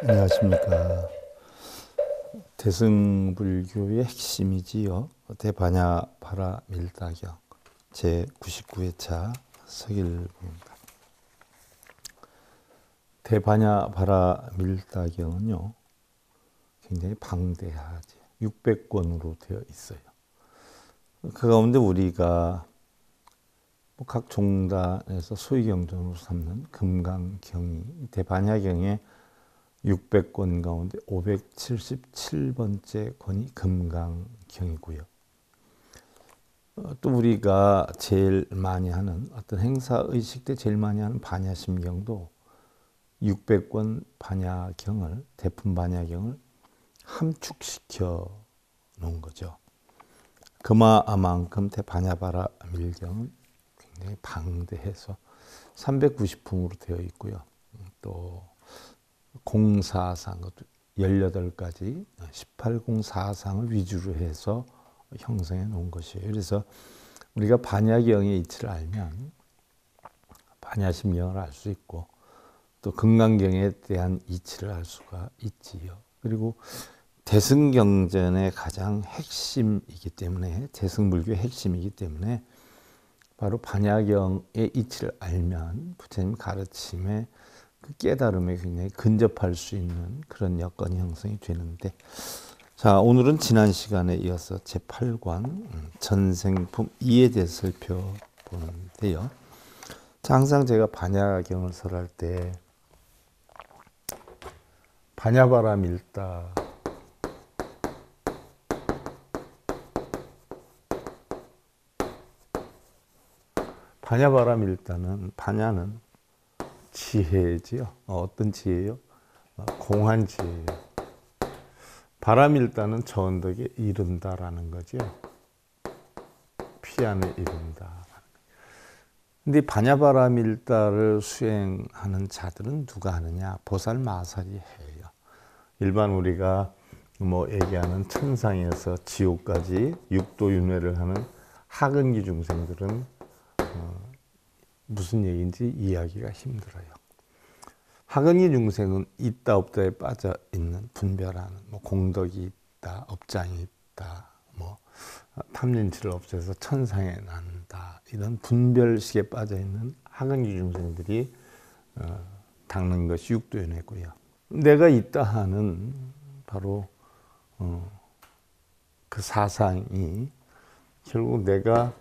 안녕하십니까. 대승불교의 핵심이지요. 대반야바라밀다경 제99회차 서길부입니다. 대반야바라밀다경은요, 굉장히 방대하지. 600권으로 되어 있어요. 그 가운데 우리가 각 종단에서 소위경전으로 삼는 금강경이 대반야경의 600권 가운데 577번째 권이 금강경이고요. 또 우리가 제일 많이 하는 어떤 행사의식 때 제일 많이 하는 반야심경도 600권 반야경을, 대품반야경을 함축시켜 놓은 거죠. 그만큼 대반야바라밀경은 굉장히 방대해서 390품으로 되어 있고요. 또 공사상, 18가지 18공사상을 위주로 해서 형성해 놓은 것이에요. 그래서 우리가 반야경의 이치를 알면 반야심경을 알 수 있고 또 금강경에 대한 이치를 알 수가 있지요. 그리고 대승경전의 가장 핵심이기 때문에, 대승불교의 핵심이기 때문에 바로 반야경의 이치를 알면 부처님 가르침에 그 깨달음에 굉장히 근접할 수 있는 그런 여건이 형성이 되는데, 자, 오늘은 지난 시간에 이어서 제8관 전생품 2에 대해서 살펴보는데요. 자, 항상 제가 반야경을 설할 때 반야바라밀다, 반야바라밀다는, 반야는 지혜지요. 어떤 지혜요? 공한 지혜요. 바라밀다는 저 언덕에 이른다라는 거죠. 피안에 이른다. 근데 반야바라밀다를 수행하는 자들은 누가 하느냐? 보살마살이 해요. 일반 우리가 얘기하는 천상에서 지옥까지 육도윤회를 하는 하근기 중생들은 무슨 얘기인지 이해하기가 힘들어요. 하근기 중생은 있다 없다에 빠져 있는, 분별하는, 공덕이 있다, 업장이 있다, 탐진치를 없애서 천상에 난다, 이런 분별식에 빠져 있는 하근기 중생들이 닦는 것이 육도윤회고요. 내가 있다 하는 바로 그 사상이 결국 내가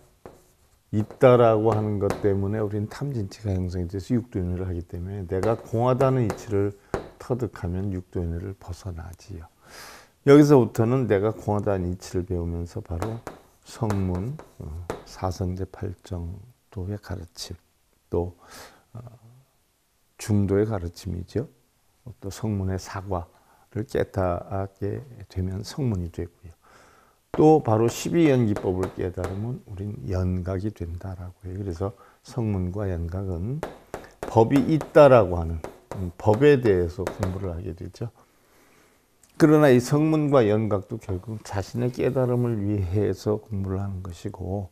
있다라고 하는 것 때문에 우리는 탐진치가 형성이 돼서 육도윤회를 하기 때문에 내가 공하다는 이치를 터득하면 육도윤회를 벗어나지요. 여기서부터는 내가 공하다는 이치를 배우면서 바로 성문, 사성제 팔정도의 가르침, 또 중도의 가르침이죠. 또 성문의 사과를 깨닫게 되면 성문이 되고요. 또 바로 12연기법을 깨달으면 우린 연각이 된다라고 해요. 그래서 성문과 연각은 법이 있다라고 하는 법에 대해서 공부를 하게 되죠. 그러나 이 성문과 연각도 결국 자신의 깨달음을 위해서 공부를 하는 것이고,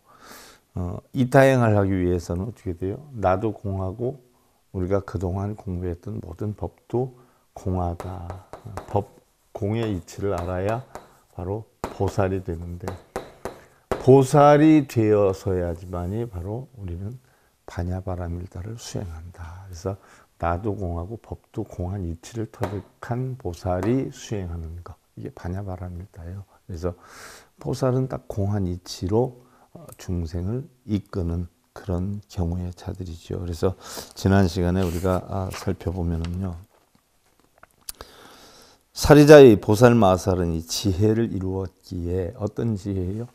이타행을 하기 위해서는 어떻게 돼요? 나도 공하고 우리가 그동안 공부했던 모든 법도 공하다. 법 공의 이치를 알아야 바로 보살이 되는데, 보살이 되어서야지만이 바로 우리는 반야바라밀다를 수행한다. 그래서 나도 공하고 법도 공한 이치를 터득한 보살이 수행하는 것, 이게 반야바라밀다예요. 그래서 보살은 딱 공한 이치로 중생을 이끄는 그런 경우의 차들이죠. 그래서 지난 시간에 우리가 살펴보면은요, 사리자의 보살마살은 이 지혜를 이루었기에, 어떤 지혜예요?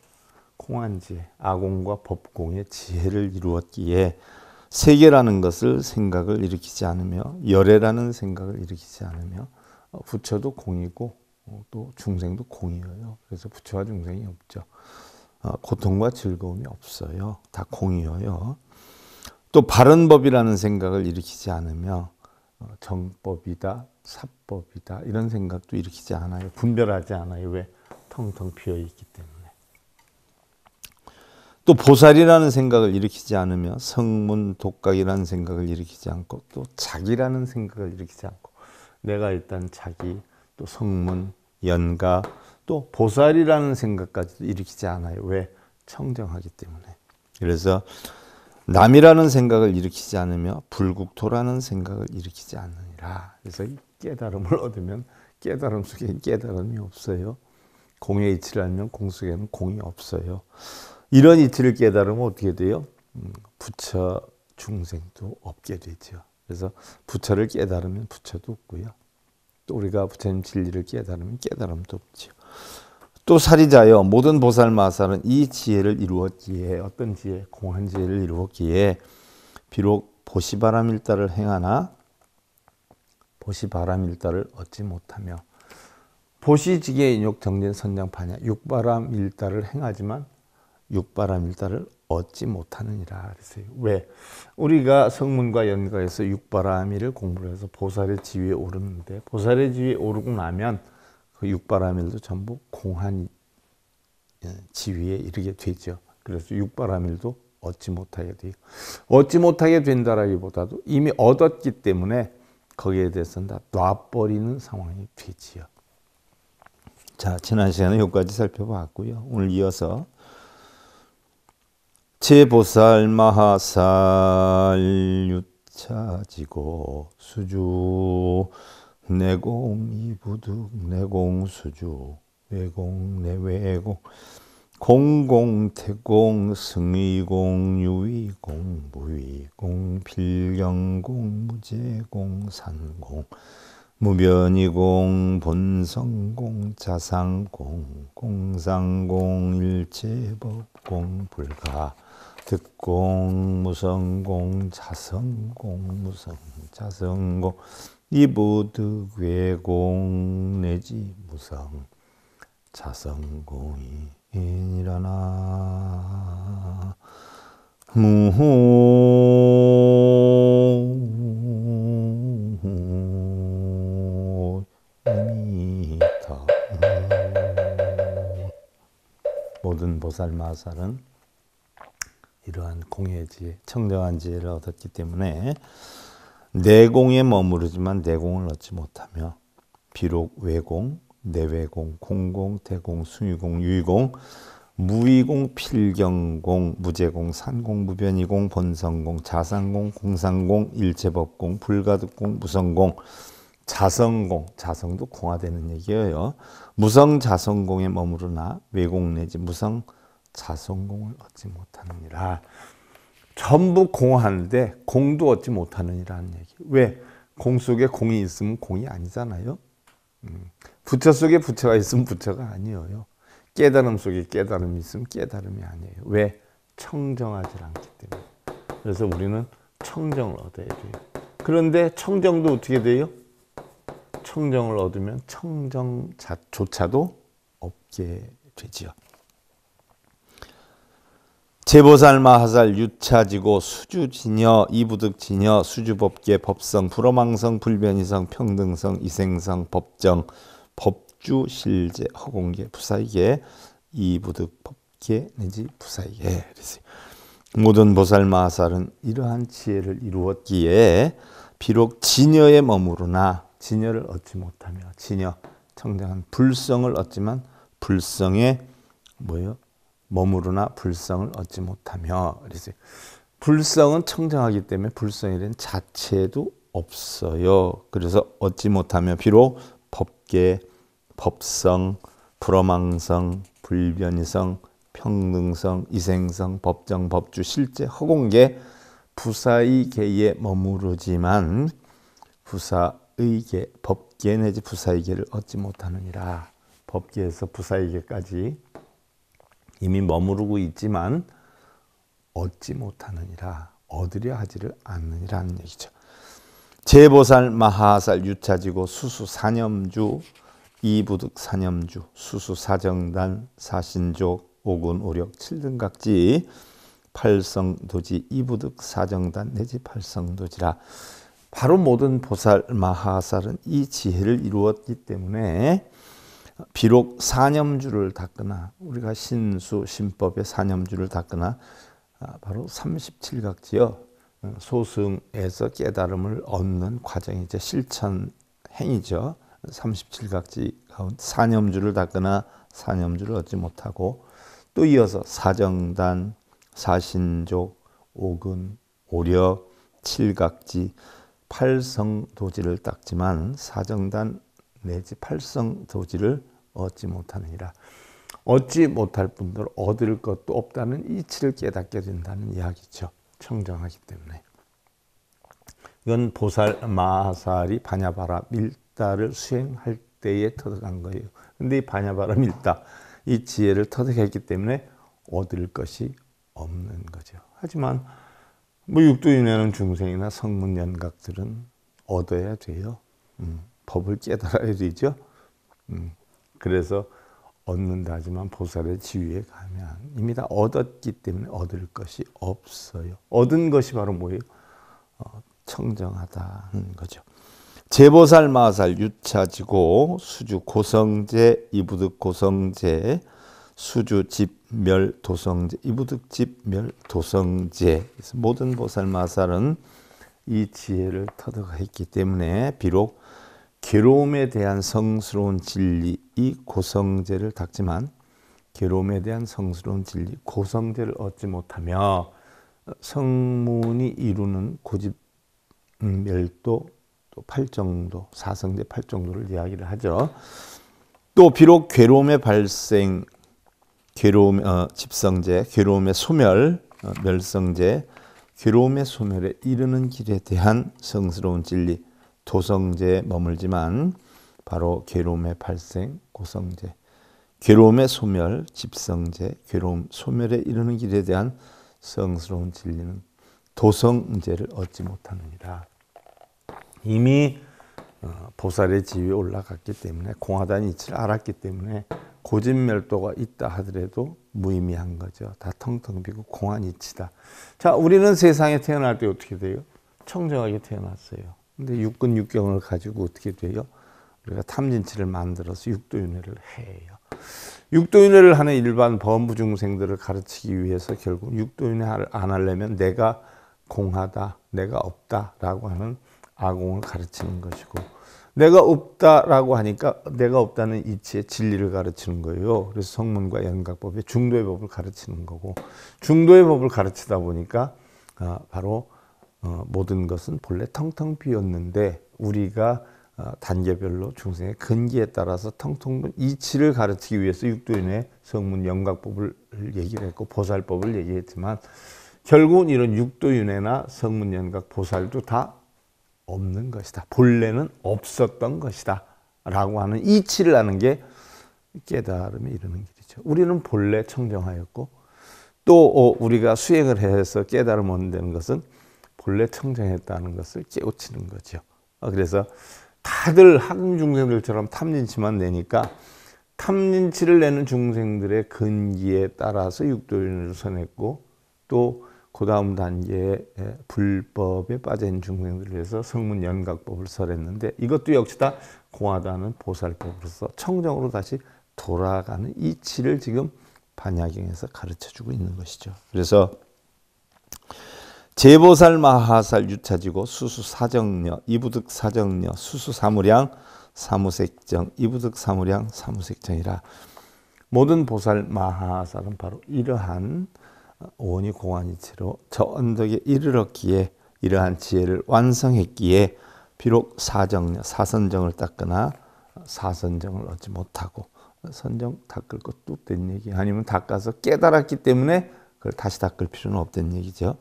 공한 지혜, 아공과 법공의 지혜를 이루었기에 세계라는 것을 생각을 일으키지 않으며, 열애라는 생각을 일으키지 않으며, 부처도 공이고 또 중생도 공이에요. 그래서 부처와 중생이 없죠. 고통과 즐거움이 없어요. 다 공이에요. 또 바른 법이라는 생각을 일으키지 않으며 정법이다, 사법이다, 이런 생각도 일으키지 않아요. 분별하지 않아요. 왜? 텅텅 비어있기 때문에. 또 보살이라는 생각을 일으키지 않으며 성문 독각이라는 생각을 일으키지 않고 또 자기라는 생각을 일으키지 않고, 내가 일단 자기, 또 성문, 연가, 또 보살이라는 생각까지도 일으키지 않아요. 왜? 청정하기 때문에. 그래서 남이라는 생각을 일으키지 않으며 불국토라는 생각을 일으키지 않느니라. 그래서 깨달음을 얻으면 깨달음 속에 깨달음이 없어요. 공의 이치를 알면 공 속에는 공이 없어요. 이런 이치를 깨달으면 어떻게 돼요? 부처 중생도 없게 되죠. 그래서 부처를 깨달으면 부처도 없고요. 또 우리가 부처님 진리를 깨달으면 깨달음도 없죠. 또 사리자여 모든 보살마살은 이 지혜를 이루었기에, 어떤 지혜? 공한 지혜를 이루었기에 비록 보시바람일다를 행하나 보시바람일다를 얻지 못하며, 보시지계 인욕 정진 선장 반야 육바람일다를 행하지만 육바람일다를 얻지 못하느니라 그랬어요. 왜? 우리가 성문과 연가에서 육바라밀을 공부를 해서 보살의 지위에 오르는데, 보살의 지위에 오르고 나면 그 육바라밀도 전부 공한 지위에 이르게 되죠. 그래서 육바라밀도 얻지 못하게 돼요. 얻지 못하게 된다라기보다도 이미 얻었기 때문에 거기에 대해서는 다 놔버리는 상황이 되지요. 자, 지난 시간에 여기까지 살펴봤고요. 오늘 이어서 제보살 마하살 유차지고 수주 내공 이부득 내공 수주 외공 내외공 공공 태공 승의공 유의공 무의공 필경공 무제공 산공 무변이공 본성공 자상공 공상공 일체법공 불가 득공 무성공 자성공 무성 자성공 이부득 외공 내지 무성 자성공이 일어나 무미타. 모든 보살마살은 이러한 공의 지혜, 청정한 지혜를 얻었기 때문에 내공에 머무르지만 내공을 얻지 못하며 비록 외공, 내외공, 공공, 태공, 숭유공, 유의공, 무의공, 필경공, 무제공, 산공, 무변이공, 본성공, 자상공, 공상공, 일체법공, 불가득공, 무성공, 자성공, 자성도 공화되는 얘기예요. 무성 자성공에 머무르나 외공 내지 무성 자성공을 얻지 못하느니라. 전부 공하는데 공도 얻지 못하느니라는 얘기. 왜? 공 속에 공이 있으면 공이 아니잖아요. 부처 속에 부처가 있으면 부처가 아니에요. 깨달음 속에 깨달음이 있으면 깨달음이 아니에요. 왜? 청정하지 않기 때문에. 그래서 우리는 청정을 얻어야 돼요. 그런데 청정도 어떻게 돼요? 청정을 얻으면 청정조차도 없게 되지요. 제보살 마하살 유차지고 수주지녀 이부득지녀 수주법계 법성 불어망성 불변이성 평등성 이생성 법정 법주실제 허공계 부사이계 이부득 법계 내지 부사이계. 그랬어요. 모든 보살 마하살은 이러한 지혜를 이루었기에 비록 지녀에 머무르나 지녀를 얻지 못하며, 지녀 청정한 불성을 얻지만 불성에 뭐예요? 머무르나 불성을 얻지 못하며. 그래서 불성은 청정하기 때문에 불성이란 자체도 없어요. 그래서 얻지 못하며 비록 법계, 법성, 불어망성, 불변이성, 평등성, 이생성, 법정, 법주, 실제, 허공계, 부사의계에 머무르지만 부사의계, 법계 내지 부사의계를 얻지 못하느니라. 법계에서 부사의계까지 이미 머무르고 있지만 얻지 못하느니라. 얻으려 하지를 않느니라는 얘기죠. 제보살 마하살 유차지고 수수 사념주 이부득 사념주 수수 사정단 사신족 오군 오력 칠등각지 팔성도지 이부득 사정단 내지 팔성도지라. 바로 모든 보살 마하살은 이 지혜를 이루었기 때문에 비록 사념주를 닦거나, 우리가 신수 신법의 사념주를 닦거나 바로 37각지요. 소승에서 깨달음을 얻는 과정이죠. 실천 행위죠. 37각지 가운데 사념주를 닦거나 사념주를 얻지 못하고, 또 이어서 사정단, 사신족, 오근, 오력, 칠각지, 팔성도지를 닦지만 사정단 내지 팔성도지를 얻지 못하느니라. 얻지 못할 뿐더러 얻을 것도 없다는 이치를 깨닫게 된다는 이야기죠. 청정하기 때문에. 이건 보살 마하살이 바냐바라 밀다를 수행할 때에 터득한 거예요. 근데 이 바냐바라 밀다, 이 지혜를 터득했기 때문에 얻을 것이 없는 거죠. 하지만 뭐 육도윤회하는 중생이나 성문 연각들은 얻어야 돼요. 법을 깨달아야 되죠. 그래서 얻는다 하지만 보살의 지위에 가면 이미 다 얻었기 때문에 얻을 것이 없어요. 얻은 것이 바로 뭐예요? 청정하다는 거죠. 제보살 마살 유차지고 수주 고성제 이부득 고성제 수주 집멸 도성제 이부득 집멸 도성제. 모든 보살 마살은 이 지혜를 터득했기 때문에 비록 괴로움에 대한 성스러운 진리 이 고성제를 닦지만 괴로움에 대한 성스러운 진리 고성제를 얻지 못하며 성문이 이루는 고집멸도 또 팔정도 사성제 팔정도를 이야기를 하죠. 또 비록 괴로움의 발생 괴로움 집성제 괴로움의 소멸 멸성제 괴로움의 소멸에 이르는 길에 대한 성스러운 진리 도성제에 머물지만 바로 괴로움의 발생 고성제 괴로움의 소멸 집성제 괴로움 소멸에 이르는 길에 대한 성스러운 진리는 도성제를 얻지 못하느니라. 이미 보살의 지위에 올라갔기 때문에 공하다는 이치를 알았기 때문에 고집멸도가 있다 하더라도 무의미한 거죠. 다 텅텅 비고 공한 이치다. 자, 우리는 세상에 태어날 때 어떻게 돼요? 청정하게 태어났어요. 근데 육근 육경을 가지고 어떻게 돼요? 우리가 탐진치를 만들어서 육도윤회를 해요. 육도윤회를 하는 일반 범부 중생들을 가르치기 위해서 결국 육도윤회를 안 하려면 내가 공하다, 내가 없다라고 하는 아공을 가르치는 것이고, 내가 없다라고 하니까 내가 없다는 이치의 진리를 가르치는 거예요. 그래서 성문과 연각법의 중도의 법을 가르치는 거고, 중도의 법을 가르치다 보니까 바로 모든 것은 본래 텅텅 비었는데 우리가 단계별로 중생의 근기에 따라서 텅텅 빈 이치를 가르치기 위해서 육도윤회 성문 연각법을 얘기를 했고 보살법을 얘기했지만 결국은 이런 육도윤회나 성문 연각 보살도 다 없는 것이다. 본래는 없었던 것이다 라고 하는 이치를 하는 게 깨달음에 이르는 길이죠. 우리는 본래 청정하였고 또 우리가 수행을 해서 깨달음 얻는 것은 본래 청정했다는 것을 깨우치는 거죠. 그래서 다들 학은 중생들처럼 탐진치만 내니까 탐진치를 내는 중생들의 근기에 따라서 육도윤회를 선했고 또 그 다음 단계에 불법에 빠진 중생들을 위해서 성문 연각법을 설했는데 이것도 역시 다 공하다는 보살법으로서 청정으로 다시 돌아가는 이치를 지금 반야경에서 가르쳐주고 있는 것이죠. 그래서 제보살 마하살 유차지고 수수 사정녀 이부득 사정녀 수수 사무량 사무색정 이부득 사무량 사무색정이라. 모든 보살 마하살은 바로 이러한 오온이 공안이치로 저 언덕에 이르렀기에 이러한 지혜를 완성했기에 비록 사정녀 사선정을 닦거나 사선정을 얻지 못하고 선정 닦을 것도 없다는 얘기 아니면 닦아서 깨달았기 때문에 그걸 다시 닦을 필요는 없다는 얘기죠.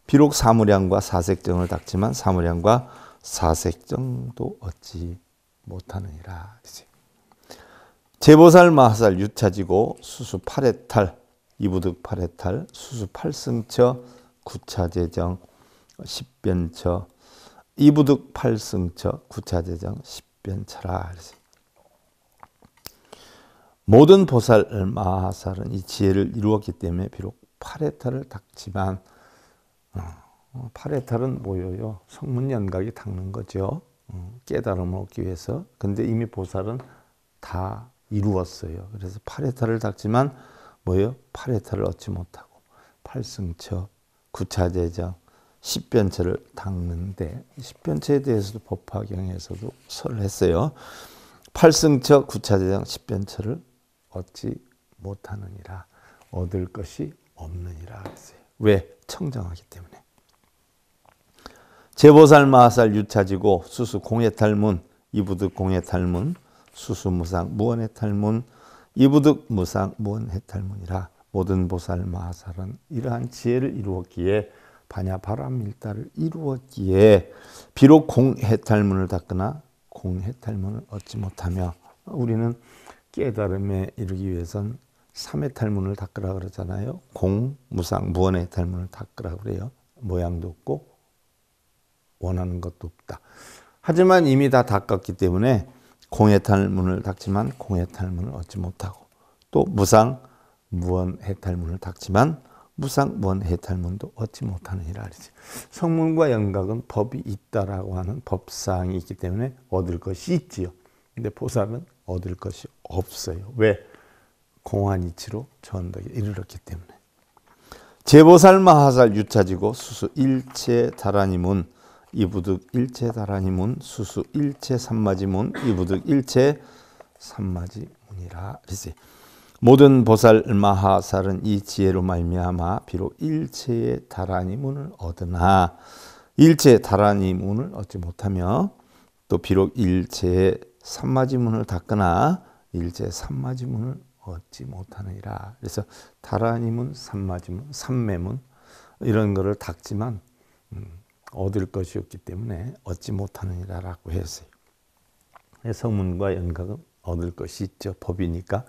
비록 사무량과 사색정을 닦지만 사무량과 사색정도 얻지 못하느니라. 제보살 마하살 유차지고 수수 8회탈 이부득 8회탈 수수 8승처 구차제정 10변처 이부득 8승처 구차제정 10변처라. 모든 보살 마하살은 이 지혜를 이루었기 때문에 비록 8회탈을 닦지만 8회탈은 뭐예요? 성문연각이 닦는 거죠. 깨달음을 얻기 위해서. 근데 이미 보살은 다 이루었어요. 그래서 8회탈을 닦지만 뭐예요? 8회탈을 얻지 못하고 8승처, 구차제정, 십변체를 닦는데 십변체에 대해서도 법화경에서도 설을 했어요. 팔승처 구차대장 십변체를 얻지 못하느니라. 얻을 것이 없느니라 했어요. 왜? 청정하기 때문에. 제보살 마하살 유차지고 수수 공해탈문 이부득 공해탈문 수수 무상 무언해탈문 이부득 무상 무언해탈문이라. 모든 보살 마하살은 이러한 지혜를 이루었기에 반야 바람밀다를 이루었기에 비록 공해탈문을 닦으나 공해탈문을 얻지 못하며 우리는 깨달음에 이르기 위해선 삼해탈문을 닦으라 그러잖아요. 공, 무상, 무언해탈문을 닦으라 그래요. 모양도 없고 원하는 것도 없다. 하지만 이미 다 닦았기 때문에 공해탈문을 닦지만 공해탈문을 얻지 못하고 또 무상, 무언해탈문을 닦지만 무상, 무언해탈문도 얻지 못하느니라. 성문과 영각은 법이 있다라고 하는 법상이 있기 때문에 얻을 것이 있지요. 근데 보살은 얻을 것이 없어요. 왜? 공안이치로 전덕에 이르렀기 때문에. 제보살 마하살 유차지고 수수 일체 다라니문 이부득 일체 다라니문 수수 일체 삼마지문 이부득 일체 삼마지문이라. 그랬어요. 모든 보살 마하살은 이 지혜로 말미암아 비록 일체의 다라니문을 얻으나 일체의 다라니문을 얻지 못하며 또 비록 일체의 삼마지문을 닦으나 일체의 삼마지문을 얻지 못하느니라. 그래서 다라니문, 삼마지문, 삼매문 이런 거를 닦지만 얻을 것이 없기 때문에 얻지 못하느니라라고 했어요. 성문과 영각은 얻을 것이 있죠. 법이니까.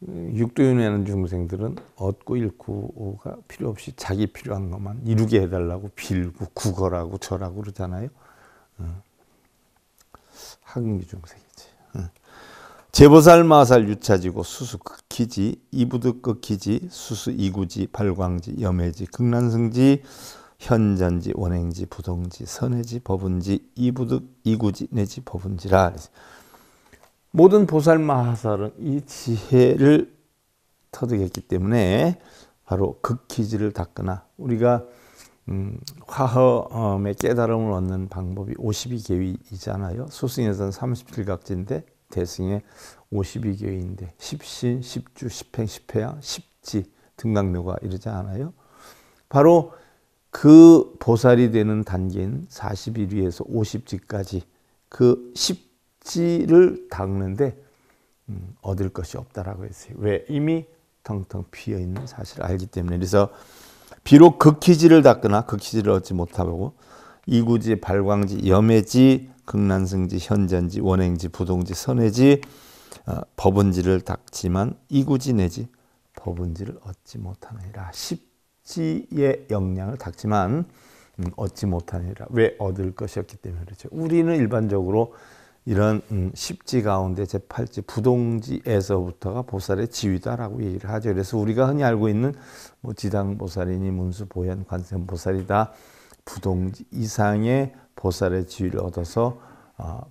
육도윤회하는 중생들은 얻고 잃고가 필요 없이 자기 필요한 것만 이루게 해달라고 빌고 구걸하고 절하고 그러잖아요. 학응기 중생이지. 제보살 마하살 유차지고 수수 극희지 이부득 극희지 수수 이구지 발광지 염해지 극난승지 현전지 원행지 부동지 선해지 법은지 이부득 이구지 내지 법은지라. 모든 보살 마하살은 이 지혜를 터득했기 때문에 바로 극희지를 닦거나 우리가 화엄의 깨달음을 얻는 방법이 52계위이잖아요. 소승에서는 37각지인데 대승에 52계위인데 십신, 십주, 십행, 십회양, 십지 등강묘가 이러지 않아요? 바로 그 보살이 되는 단계인 41위에서 50지까지 그 십지를 닦는데 얻을 것이 없다라고 했어요. 왜? 이미 텅텅 비어있는 사실을 알기 때문에. 그래서 비록 극희지를 닦거나 극희지를 얻지 못하고 이구지, 발광지, 염해지, 극난승지, 현전지, 원행지, 부동지, 선해지, 법은지를 닦지만 이구지 내지 법은지를 얻지 못하느니라. 십지의 역량을 닦지만 얻지 못하느니라. 왜? 얻을 것이 없기 때문에 그렇죠. 우리는 일반적으로 이런 십지 가운데 제8지 부동지에서부터가 보살의 지위다라고 얘기를 하죠. 그래서 우리가 흔히 알고 있는 뭐 지당보살이니 문수보현 관세음보살이다 부동지 이상의 보살의 지위를 얻어서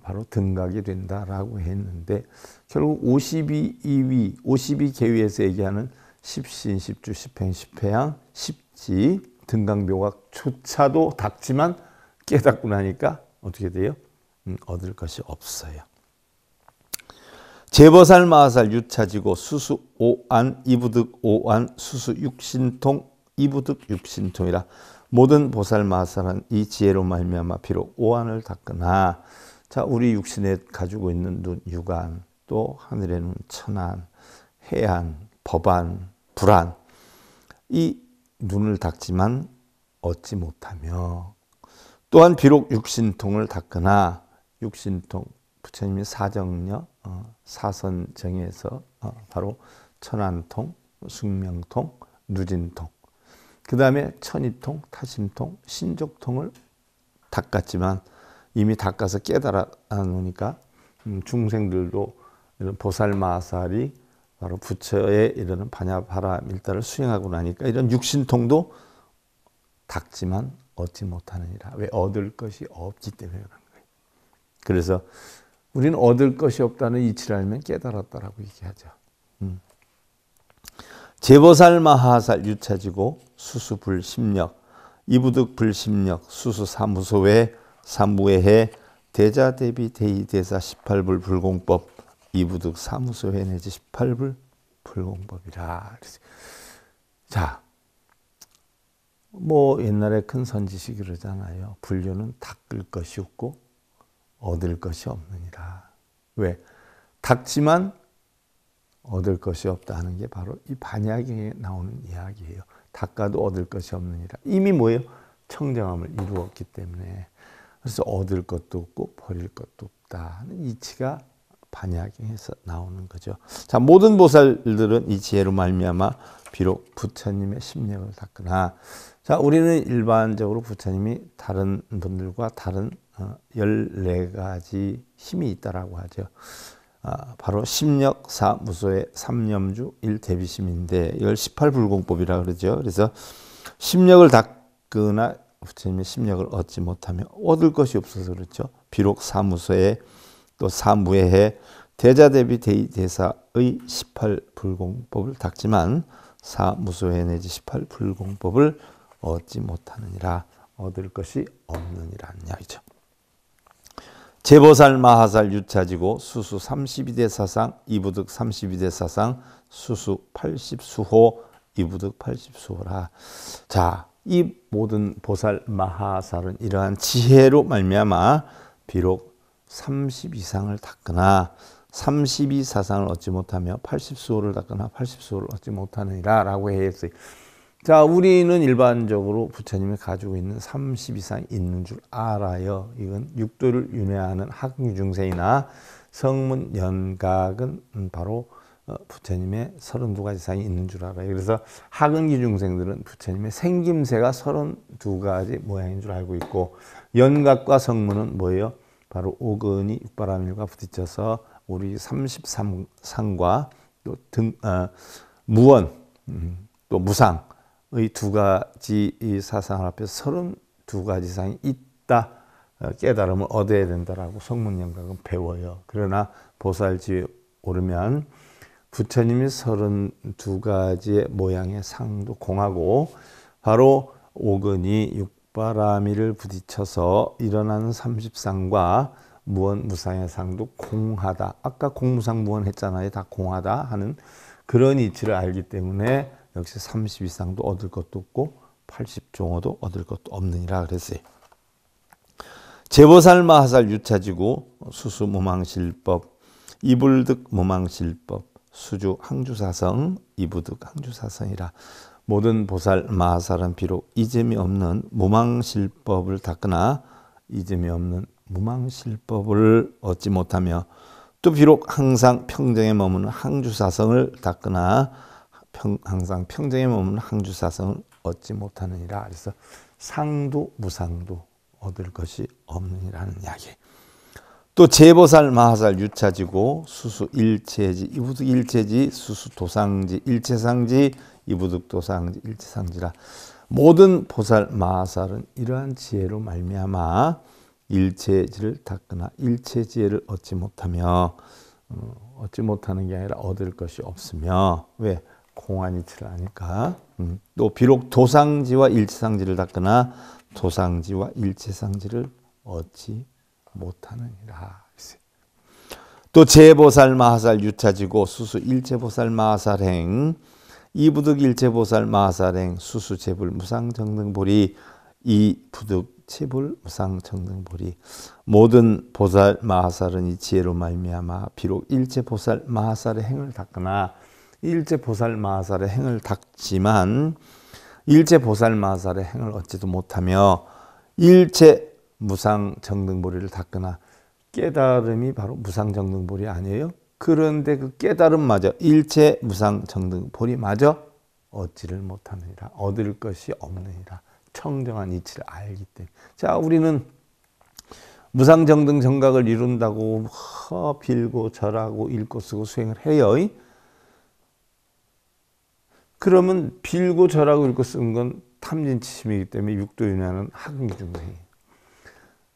바로 등각이 된다라고 했는데 결국 52위, 52계위에서 얘기하는 십신, 십주, 십행, 십회양, 십지 등각묘각조차도 닦지만 깨닫고 나니까 어떻게 돼요? 얻을 것이 없어요. 제보살 마하살 유차지고 수수 오안 이부득 오안 수수 육신통 이부득 육신통이라. 모든 보살 마하살은 이 지혜로 말미암아 비록 오안을 닦으나 자 우리 육신에 가지고 있는 눈 육안 또 하늘의 눈 천안 해안 법안 불안 이 눈을 닦지만 얻지 못하며 또한 비록 육신통을 닦으나 육신통 부처님이 사정녀 사선정에서 바로 천안통 숙명통 누진통 그 다음에 천이통 타심통 신족통을 닦았지만 이미 닦아서 깨달아 놓으니까 중생들도 이런 보살마하살이 바로 부처에 이르는 반야바라밀다를 수행하고 나니까 이런 육신통도 닦지만 얻지 못하느니라. 왜? 얻을 것이 없기 때문에 그런 거예요. 그래서 우리는 얻을 것이 없다는 이치를 알면 깨달았다라고 얘기하죠. 제보살 마하살 유차지고 수수불 심력 이부득 불심력 수수 사무소회 사무회해 대자 대비 대이 대사 18불 불공법 이부득 사무소회 내지 18불 불공법이라. 자, 뭐 옛날에 큰 선지식이 그러잖아요. 불교는 닦을 것이 없고 얻을 것이 없느니라. 왜? 닦지만 얻을 것이 없다는 게 바로 이 반야경에 나오는 이야기예요. 닦아도 얻을 것이 없느니라. 이미 뭐예요? 청정함을 이루었기 때문에. 그래서 얻을 것도 없고 버릴 것도 없다 하는 이치가 반야경에서 나오는 거죠. 자, 모든 보살들은 이 지혜로 말미암아 비록 부처님의 심력을 닦으나, 자, 우리는 일반적으로 부처님이 다른 분들과 다른 14가지 힘이 있다라고 하죠. 바로 심력, 사무소의 삼념주, 일대비심인데 이걸 18불공법이라 그러죠. 그래서 심력을 닦으나 부처님의 심력을 얻지 못하며 얻을 것이 없어서 그렇죠. 비록 사무소에 또 사무회에 대자대비 대사의 18불공법을 닦지만 사무소회 내지 18불공법을 얻지 못하느니라. 얻을 것이 없느니라는 이야기죠. 제보살 마하살 유차지고 수수 32대 사상 이부득 32대 사상 수수 80수호 이부득 80수호라. 자, 이 모든 보살 마하살은 이러한 지혜로 말미암아 비록 30 이상을 닦으나 32사상을 얻지 못하며 80수호를 닦으나 80수호를 얻지 못하느니라 라고 했어요. 자, 우리는 일반적으로 부처님이 가지고 있는 30 이상 있는 줄 알아요. 이건 육도를 윤회하는 학유중생이나 성문 연각은 바로 부처님의 32가지 이상이 있는 줄 알아요. 그래서 학은기중생들은 부처님의 생김새가 32가지 모양인 줄 알고 있고, 연각과 성문은 뭐예요? 바로 오근이 육바라밀과 부딪혀서 우리 33상과 또 무원 또 무상 의 두 가지 이 사상 앞에서 32가지 상이 있다, 깨달음을 얻어야 된다라고 성문연각은 배워요. 그러나 보살지에 오르면 부처님이 32가지의 모양의 상도 공하고 바로 오근이 육바라밀을 부딪혀서 일어나는 30상과 무원 무상의 상도 공하다. 아까 공무상 무원 했잖아요. 다 공하다 하는 그런 이치를 알기 때문에 역시 30 이상도 얻을 것도 없고 80종어도 얻을 것도 없느니라 그랬어요. 제보살 마하살 유차지고 수수 무망실법 이불득 무망실법 수주 항주사성 이부득 항주사성이라. 모든 보살 마하살은 비록 이점이 없는 무망실법을 닦으나 이점이 없는 무망실법을 얻지 못하며 또 비록 항상 평정에 머무는 항주사성을 닦으나 항상 평정에 머무는 항주사성을 얻지 못하느니라. 그래서 상도 무상도 얻을 것이 없느니라는 이야기. 또 제보살 마하살 유차지고 수수 일체지 이부득 일체지 수수 도상지 일체상지 이부득 도상지 일체상지라. 모든 보살 마하살은 이러한 지혜로 말미암아 일체지를 닦으나 일체지혜를 얻지 못하며 얻지 못하는 게 아니라 얻을 것이 없으며, 왜? 공한 이치를 아니까. 또 비록 도상지와 일체상지를 닦으나 도상지와 일체상지를 얻지 못하느니라. 또 제보살 마하살 유차지고 수수 일체보살 마하살행 이부득 일체보살 마하살행 수수 제불 무상정등보리 이부득 체불 무상정등보리. 모든 보살 마하살은 이 지혜로 말미암아 비록 일체보살 마하살의 행을 닦으나 일체보살 마하살의 행을 닦지만 일체보살 마하살의 행을 얻지도 못하며 일체 무상정등보리를 닦으나 깨달음이 바로 무상정등보리 아니에요? 그런데 그 깨달음마저 일체 무상정등보리마저 얻지를 못하느니라. 얻을 것이 없느니라. 청정한 이치를 알기 때문에. 자, 우리는 무상정등 정각을 이룬다고 빌고 절하고 읽고 쓰고 수행을 해요. 그러면 빌고 절하고 읽고 쓰는 건 탐진치심이기 때문에 육도윤회하는 학은기중생이에요.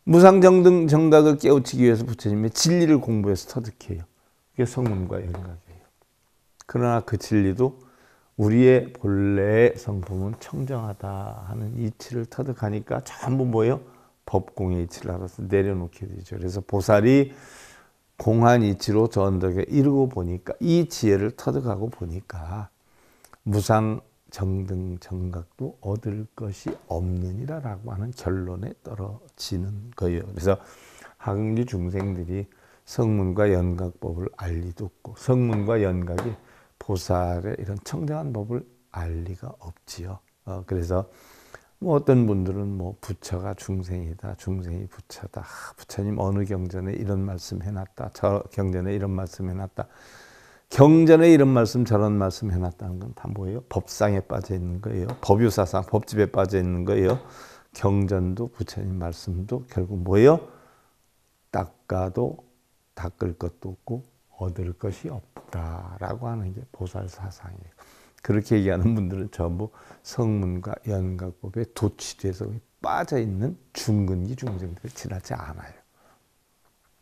무상정등 정각을 깨우치기 위해서 부처님의 진리를 공부해서 터득해요. 그게 성문과 연각이에요. 그러나 그 진리도 우리의 본래의 성품은 청정하다 하는 이치를 터득하니까 전부 뭐예요? 법공의 이치를 알아서 내려놓게 되죠. 그래서 보살이 공한 이치로 저 언덕에 이르고 보니까 이 지혜를 터득하고 보니까 무상 정등 정각도 얻을 것이 없느니라라고 하는 결론에 떨어지는 거예요. 그래서 하근기 중생들이 성문과 연각법을 알 리도 없고 성문과 연각이 보살의 이런 청정한 법을 알 리가 없지요. 그래서 뭐 어떤 분들은 뭐 부처가 중생이다, 중생이 부처다. 부처님 어느 경전에 이런 말씀 해놨다, 저 경전에 이런 말씀 해놨다. 경전에 이런 말씀 저런 말씀 해놨다는 건 다 뭐예요? 법상에 빠져 있는 거예요. 법유사상, 법집에 빠져 있는 거예요. 경전도 부처님 말씀도 결국 뭐예요? 닦아도 닦을 것도 없고 얻을 것이 없다라고 하는 게 보살 사상이에요. 그렇게 얘기하는 분들은 전부 성문과 연각법에 도취돼서 빠져 있는 중근기 중생들을 지나지 않아요.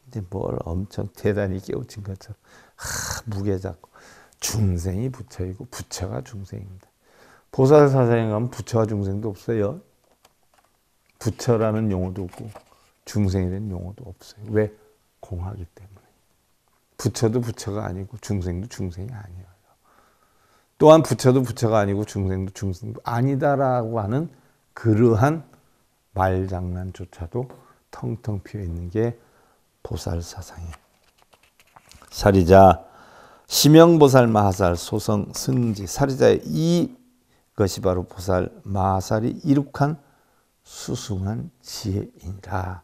이제 뭘 엄청 대단히 깨우친 것처럼 무게 잡고 중생이 부처이고 부처가 중생입니다. 보살 사상에 가면 부처와 중생도 없어요. 부처라는 용어도 없고 중생이라는 용어도 없어요. 왜? 공하기 때문에. 부처도 부처가 아니고 중생도 중생이 아니에요. 또한 부처도 부처가 아니고 중생도 중생도 아니다라고 하는 그러한 말장난조차도 텅텅 비어 있는 게 보살 사상이에요. 사리자 심영보살 마하살 소성 승지 사리자의 이것이 바로 보살 마하살이 이룩한 수승한 지혜이니라.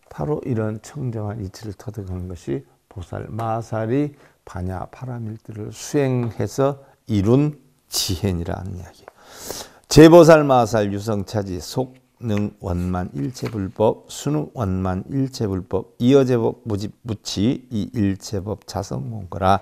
바로 이런 청정한 이치를 터득하는 것이 보살 마하살이 반야 파라밀들을 수행해서 이룬 지혜니라는 이야기. 제보살 마하살 유성차지 속능 원만 일체불법 수능 원만 일체불법 이어제법 무집 무치 이 일체법 자성공거라.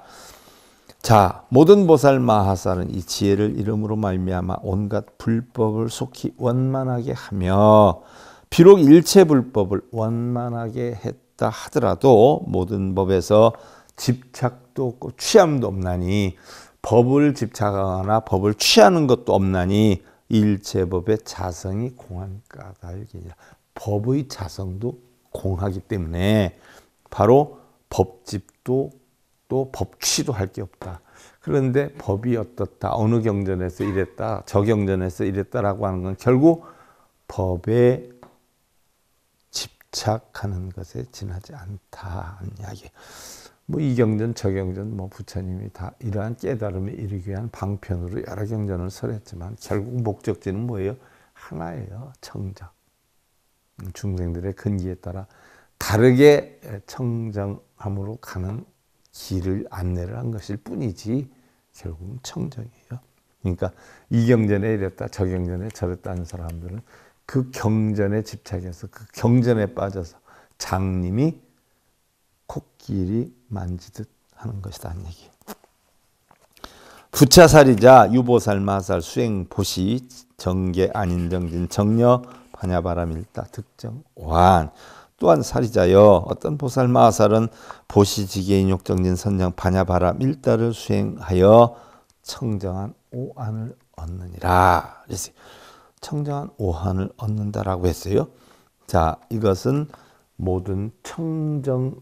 자, 모든 보살 마하살은 이 지혜를 이름으로 말미암아 온갖 불법을 속히 원만하게 하며 비록 일체불법을 원만하게 했다 하더라도 모든 법에서 집착도 없고 취함도 없나니 법을 집착하거나 법을 취하는 것도 없나니 일체법의 자성이 공한 까닭이니라. 법의 자성도 공하기 때문에 바로 법집도 또 법취도 할 게 없다. 그런데 법이 어떻다, 어느 경전에서 이랬다, 저 경전에서 이랬다라고 하는 건 결국 법에 집착하는 것에 지나지 않다는 이야기. 뭐 이 경전 저 경전 뭐 부처님이 다 이러한 깨달음에 이르기 위한 방편으로 여러 경전을 설했지만 결국 목적지는 뭐예요? 하나예요. 청정. 중생들의 근기에 따라 다르게 청정함으로 가는 길을 안내를 한 것일 뿐이지 결국은 청정이에요. 그러니까 이 경전에 이랬다 저 경전에 저랬다 하는 사람들은 그 경전에 집착해서 그 경전에 빠져서 장님이 코끼리 만지듯 하는 것이다 하는 얘기. 부차살이자 유보살 마살 수행 보시 정계 안인정진 정려 반야바람일다 득정 완. 또한 살이자여 어떤 보살 마살은 보시지계인 욕정진 선정 반야바람 일다를 수행하여 청정한 오한을 얻느니라. 청정한 오한을 얻는다라고 했어요. 자, 이것은 모든 청정함을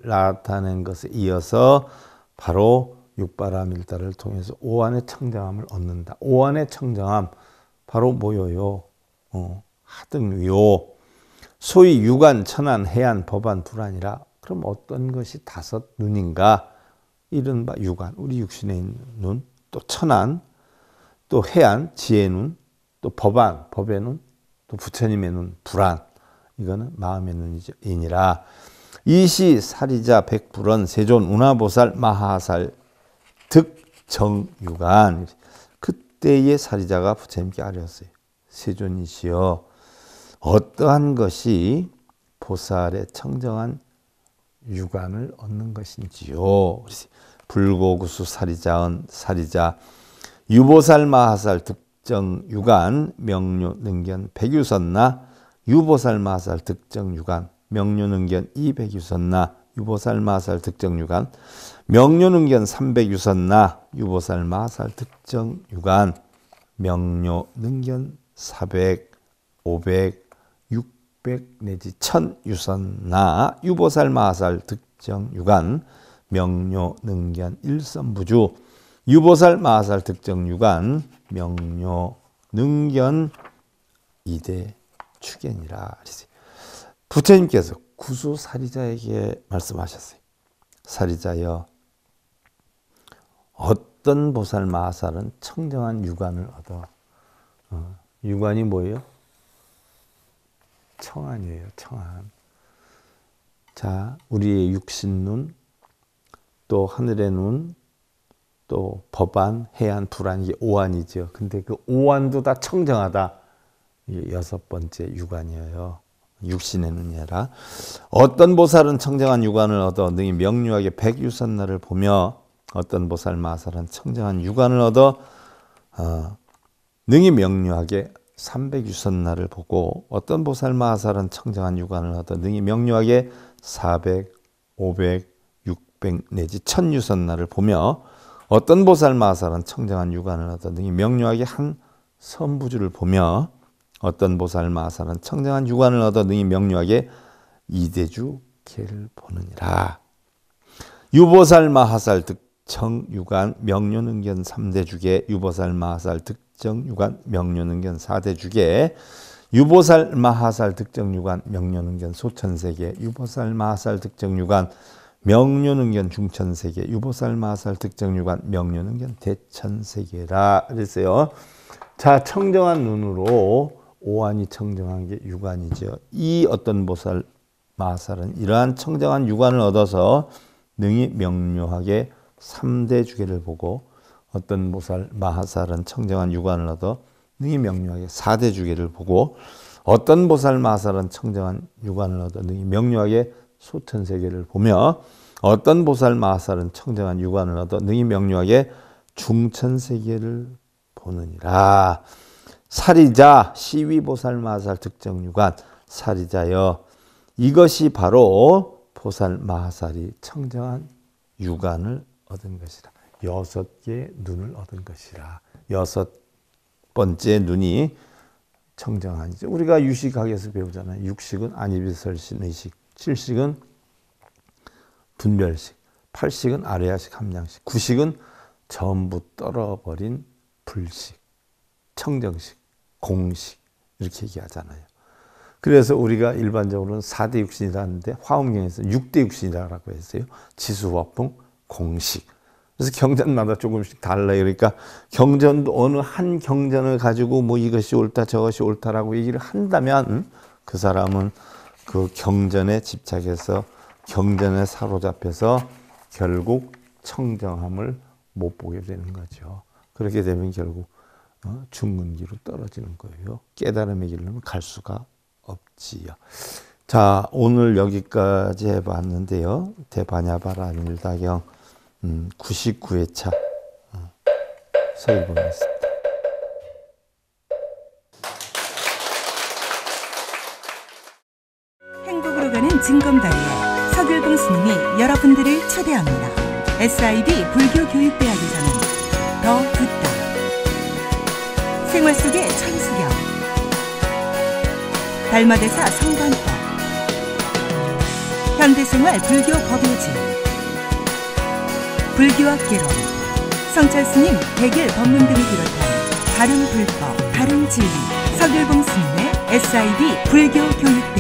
나타낸 것에 이어서 바로 육바라밀다를 통해서 오한의 청정함을 얻는다. 오한의 청정함 바로 뭐예요? 하등위요. 소위 유관, 천안, 해안, 법안, 불안이라. 그럼 어떤 것이 다섯 눈인가? 이른바 유관, 우리 육신에 있는 눈, 또 천안, 또 해안, 지혜의 눈, 또 법안, 법의 눈, 또 부처님의 눈, 불안. 이거는 마음의 눈이니라. 이시 사리자 백불원 세존 운하보살 마하살 득정유관. 그때의 사리자가 부처님께 아뢰었어요. 세존이시여 어떠한 것이 보살의 청정한 유관을 얻는 것인지요. 불고구수 사리자은 사리자 유보살 마하살 득정 유관 명료 능견 백유선나 유보살 마하살 득정 유관 명료 능견 이백유선나 유보살 마살 득정유관 명료능견 300유선나 유보살 마살 득정유관 명료능견 400, 500, 600 내지 1000유선나 유보살 마살 득정유관 명료능견 일선부주 유보살 마살 득정유관 명료능견 이대 추견이라. 부처님께서 구수사리자에게 말씀하셨어요. 사리자여, 어떤 보살 마살은 청정한 유관을 얻어. 유관이 뭐예요? 청안이에요. 청안. 자, 우리의 육신눈, 또 하늘의 눈, 또 법안, 해안, 불안, 이게 오안이죠. 근데 그 오안도 다 청정하다. 이게 6번째 유관이에요. 육신의 눈이라. 어떤 보살은 청정한 유관을 얻어 능히 명료하게 백유선나를 보며 어떤 보살 마살은 청정한 유관을 얻어 능히 명료하게 300유선나를 보고 어떤 보살 마살은 청정한 유관을 얻어 능히 명료하게 400, 500, 600 내지 1000유선나를 보며 어떤 보살 마살은 청정한 유관을 얻어 능히 명료하게 한 선부주를 보며 어떤 보살 마살은 청정한 유관을 얻어 능히 명료하게 이대주 개를 보느니라. 유보살 마하살 득정유관 명료능견 3대주계 유보살 마하살 득정유관 명료능견 4대주계 유보살 마하살 득정유관 명료능견 소천세계 유보살 마하살 득정유관 명료능견 중천세계 유보살 마하살 득정유관 명료능견 대천세계라 그랬어요. 자, 청정한 눈으로 오안이 청정한 게 유관이죠. 이 어떤 보살 마살은 이러한 청정한 유관을 얻어서 능히 명료하게 3대 주계를 보고 어떤 보살 마살은 청정한 유관을 얻어 능히 명료하게 4대 주계를 보고 어떤 보살 마살은 청정한 유관을 얻어 능히 명료하게 소천세계를 보며 어떤 보살 마살은 청정한 유관을 얻어 능히 명료하게 중천세계를 보느니라. 사리자 시위보살 마살 득정유관 사리자여, 이것이 바로 보살 마살이 청정한 유관을 얻은 것이라. 6개의 눈을 얻은 것이라. 6번째 눈이 청정한이죠. 우리가 유식학에서 배우잖아요. 육식은 안이비설신 의식, 7식은 분별식, 8식은 아레아식 함량식, 9식은 전부 떨어버린 불식, 청정식, 공식 이렇게 얘기하잖아요. 그래서 우리가 일반적으로는 4대 육신이라는데 화엄경에서 6대 육신이라고 했어요. 지수화풍, 공식. 그래서 경전마다 조금씩 달라요. 그러니까 경전도 어느 한 경전을 가지고 뭐 이것이 옳다 저것이 옳다라고 얘기를 한다면 그 사람은 그 경전에 집착해서 경전에 사로잡혀서 결국 청정함을 못 보게 되는 거죠. 그렇게 되면 결국 중근기로 떨어지는 거예요. 깨달음의 길로 갈 수가 없지요. 자, 오늘 여기까지 해봤는데요. 대반야바라밀다경 99회차 서일봉이었습니다. 행복으로 가는 징검다리에 서길봉 스님이 여러분들을 초대합니다. SIB 불교교육대학에서는 더 듣다, 생활 속의 천수경, 달마대사 성관법, 현대생활 불교 법요지, 불교학 개론, 성찰스님 백일 법문 등을 비롯한 다른 불법, 다른 진리, 서길봉 스님의 SIB 불교교육